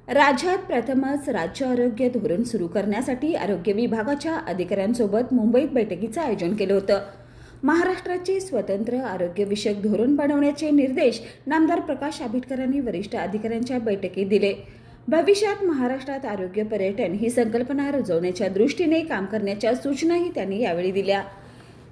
राज्यात प्रथमच राज्य आरोग्य धोरण सुरू करण्यासाठी आरोग्य विभागाच्या अधिकाऱ्यांसोबत मुंबईत बैठकीचं आयोजन केलं होतं. महाराष्ट्राचे स्वतंत्र आरोग्यविषयक धोरण बनवण्याचे निर्देश नामदार प्रकाश आंबेडकरांनी वरिष्ठ अधिकाऱ्यांच्या बैठकीत दिले. भविष्यात महाराष्ट्रात आरोग्य पर्यटन ही संकल्पना रुजवण्याच्या दृष्टीने काम करण्याच्या सूचनाही त्यांनी यावेळी दिल्या.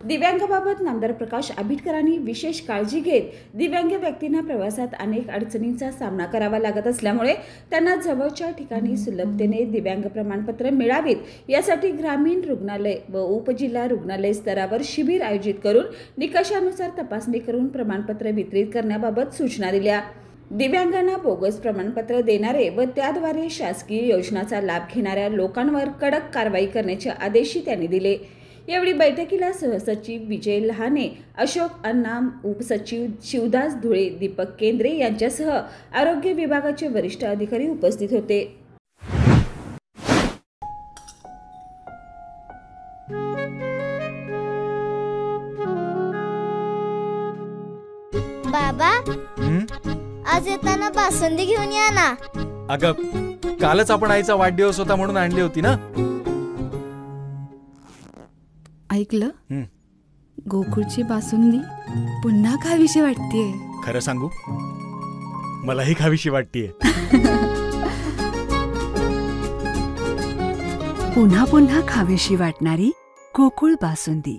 दिव्यांगाबाबत नामदार प्रकाश आंबेडकरांनी विशेष काळजी घेत दिव्यांग व्यक्तींना प्रवासात अनेक अडचणींचा सामना करावा लागत असल्यामुळे त्यांना जवळच्या ठिकाणी सुलभतेने दिव्यांग प्रमाणपत्र मिळावीत यासाठी ग्रामीण रुग्णालय व उपजिल्हा रुग्णालय स्तरावर शिबिर आयोजित करून निकषानुसार तपासणी करून प्रमाणपत्र वितरित करण्याबाबत सूचना दिल्या. दिव्यांगांना बोगस प्रमाणपत्र देणारे व त्याद्वारे शासकीय योजनांचा लाभ घेणाऱ्या लोकांवर कडक कारवाई करण्याचे आदेशही त्यांनी दिले. यावेळी बैठकीला सहसचिव विजय लहाने, अशोक अन्नाम, उपसचिव शिवदास धुळे, दीपक केंद्रे यांच्यासह आरोग्य विभागाचे वरिष्ठ अधिकारी उपस्थित होते. बाबा, आज येताना बासुंदी घेऊन या ना. अगं, कालच आपण आईचा वाढदिवस होता म्हणून आणली होती ना. ऐकलं, गोकुळची बासुंदी पुन्हा खावीशी वाटतेय. खरं सांगू, मलाही खावीशी वाटतेय. पुन्हा पुन्हा खावीशी वाटणारी गोकुळ बासुंदी.